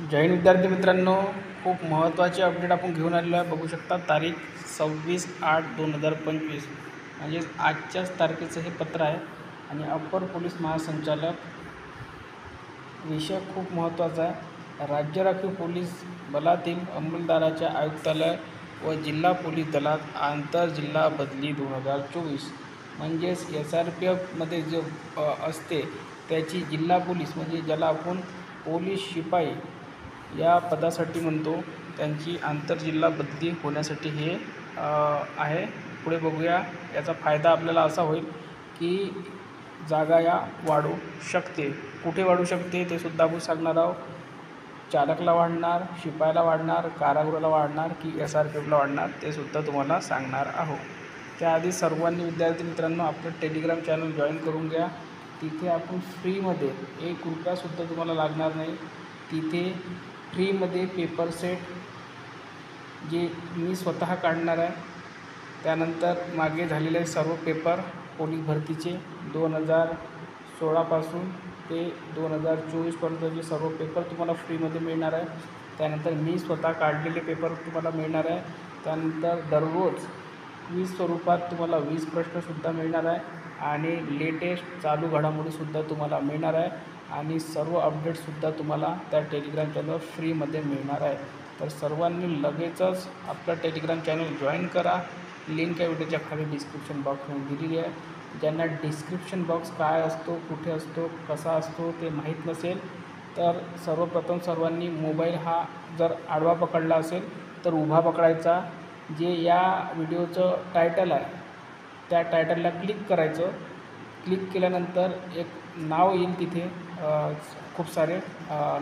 जय हिंद विद्यार्थी मित्रांनो, खूप महत्त्वाचे अपडेट आपण घेऊन आलेलो आहे. बघू शकता तारीख 26/8/2025 म्हणजेच आजच्याच तारखेचं हे पत्र आहे. आणि अप्पर पोलीस महासंचालक, विषय खूप महत्त्वाचा आहे. राज्य राखीव पोलीस बलातील अंमलदाराच्या आयुक्तालय व जिल्हा पोलीस दलात आंतरजिल्हा बदली 2024 म्हणजेच SRPFमध्ये जो असते त्याची जिल्हा पोलीस म्हणजे ज्याला आपण पोलीस शिपाई या पदासाठी म्हणतो, त्यांची आंतरजिल्हा बदली होण्यासाठी हे आहे. पुढे बघूया. याचा फायदा आपल्याला असा होईल की जागा या वाढू शकते. कुठे वाढू शकते ते सुद्धा आपण सांगणार आहोत. चालकला वाढणार, शिपायाला वाढणार, कारागृहाला वाढणार की SRPFला वाढणार ते सुद्धा तुम्हाला सांगणार आहोत. त्याआधी सर्वांनी विद्यार्थी मित्रांनो आपलं टेलिग्राम चॅनल जॉईन करून घ्या. तिथे आपण फ्रीमध्ये ₹1सुद्धा तुम्हाला लागणार नाही. तिथे फ्रीमध्ये पेपर सेट जे मी स्वतः काढणार आहे, त्यानंतर मागे झालेले सर्व पेपर पोलीस भरतीचे 2016पासून ते 2024पर्यंतचे सर्व पेपर तुम्हाला फ्रीमध्ये मिळणार आहे. त्यानंतर मी स्वतः काढलेले पेपर तुम्हाला मिळणार आहे. त्यानंतर दररोज क्विज स्वरूपात तुम्हाला 20 प्रश्नसुद्धा मिळणार आहे आणि लेटेस्ट चालू घडामोडीसुद्धा तुम्हाला मिळणार आहे आणि सर्व अपडेट्ससुद्धा तुम्हाला त्या टेलिग्राम चॅनलवर फ्रीमध्ये मिळणार आहे. तर सर्वांनी लगेचच आपलं टेलिग्राम चॅनल जॉईन करा. लिंक या व्हिडिओच्या खाली डिस्क्रिप्शन बॉक्समध्ये दिलेली आहे. ज्यांना डिस्क्रिप्शन बॉक्स काय असतो, कुठे असतो, कसा असतो ते माहीत नसेल तर सर्वप्रथम सर्वांनी मोबाईल हा जर आडवा पकडला असेल तर उभा पकडायचा. जे या व्हिडिओचं टायटल आहे त्या टायटलला क्लिक करायचं. क्लिक केल्यानंतर एक नाव येईल तिथे खूप सारे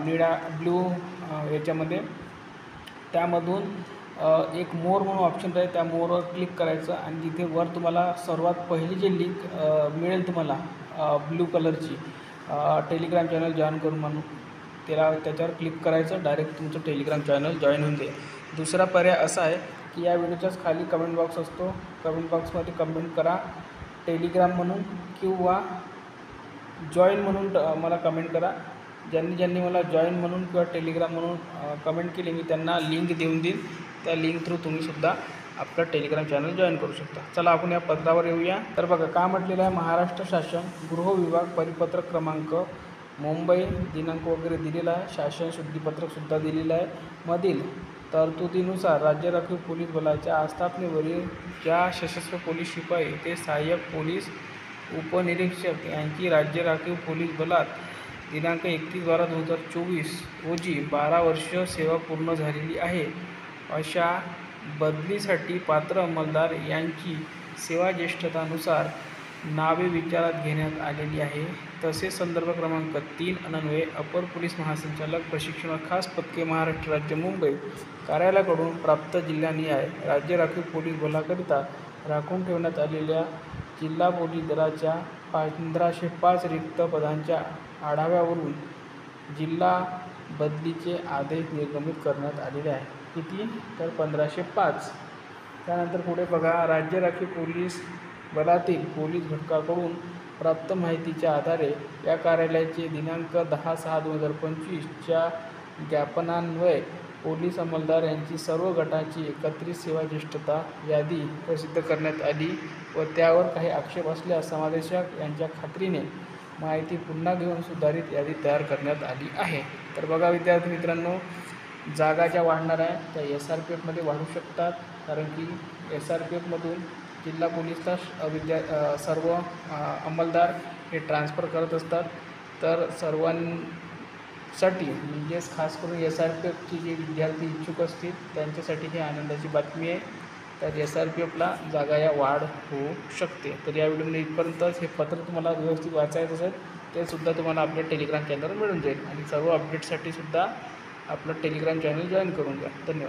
निळ्या ब्ल्यू याच्यामध्ये. त्यामधून एक मोर म्हणून ऑप्शन राहील, त्या मोरवर क्लिक करायचं आणि तिथे वर तुम्हाला सर्वात पहिली जी लिंक मिळेल तुम्हाला ब्ल्यू कलरची टेलिग्राम चॅनल जॉईन करून म्हणून त्याच्यावर क्लिक करायचं. डायरेक्ट तुमचं टेलिग्राम चॅनल जॉईन होऊन जाईल. दुसरा पर्याय असा आहे की या व्हिडिओच्याच खाली कमेंट बॉक्स असतो. कमेंट बॉक्समध्ये कमेंट करा टेलिग्राम म्हणून किंवा जॉईन म्हणून मला कमेंट करा. ज्यांनी मला जॉईन म्हणून किंवा टेलिग्राम म्हणून कमेंट केली मी त्यांना लिंक देऊन देईन. त्या लिंक थ्रू तुम्हीसुद्धा आपलं टेलिग्राम चॅनल जॉईन करू शकता. चला आपण या पत्रावर येऊया. तर बघा काय म्हटलेलं आहे. महाराष्ट्र शासन गृह विभाग परिपत्रक क्रमांक मुंबई दिनांक वगैरे दिलेला आहे. शासन शुद्धीपत्रकसुद्धा दिलेलं आहे. मधील तरतुदीनुसार राज्य राखीव पोलीस बलाच्या आस्थापनेवरील ज्या सशस्त्र पोलीस शिपाई ते सहाय्यक पोलीस उपनिरीक्षक यांची राज्य राखीव पोलीस बलात दिनांक 31/12/2024 रोजी 12 वर्ष सेवा पूर्ण झालेली आहे अशा बदलीसाठी पात्र अंमलदार यांची सेवाज्येष्ठतानुसार नावे विचारात घेण्यात आलेली आहे. तसेच संदर्भ क्रमांक 3 अन्वये अपर पोलीस महासंचालक प्रशिक्षण खास पथके महाराष्ट्र राज्य मुंबई कार्यालयाकडून प्राप्त जिल्हानिहाय राज्य राखीव पोलीस बलाकरिता राखून ठेवण्यात आलेल्या जिल्हा पोलीस दलाच्या 1505 रिक्त पदांच्या आढाव्यावरून जिल्हा बदलीचे आदेश निर्गमित करण्यात आलेले आहे. किती तर 1505. त्यानंतर पुढे बघा. राज्य राखीव पोलीस बलातील पोलीस घटकाकडून प्राप्त माहितीच्या आधारे या कार्यालयाचे दिनांक 10/6/2025च्या ज्ञापनान्वये पोलीस अंमलदार यांची सर्व गटाची एकत्रित सेवाज्येष्ठता यादी प्रसिद्ध करण्यात आली व त्यावर काही आक्षेप असल्यास समादेशक यांच्या खात्रीने माहिती पुन्हा घेऊन सुधारित यादी तयार करण्यात आली आहे. तर बघा विद्यार्थी मित्रांनो, जागा ज्या वाढणार आहे त्या SRPFमध्ये वाढू शकतात. कारण की SRPFमधून जिल्हा पोलीसला सर्व अंमलदार हे ट्रान्सफर करत असतात. तर सर्वांसाठी म्हणजेच खास करून SRPFचे जे विद्यार्थी इच्छुक असतील त्यांच्यासाठी ही आनंदाची बातमी आहे. तर SRPFला जागा या वाढ होऊ शकते. तर या व्हिडिओमध्ये इथपर्यंतच. हे पत्र तुम्हाला व्यवस्थित वाचायचं असेल ते सुद्धा तुम्हाला आपल्या टेलिग्राम चॅनलवर मिळून जाईल आणि सर्व अपडेटसाठी सुद्धा आपलं टेलिग्राम चॅनल जॉईन करून घ्या. धन्यवाद.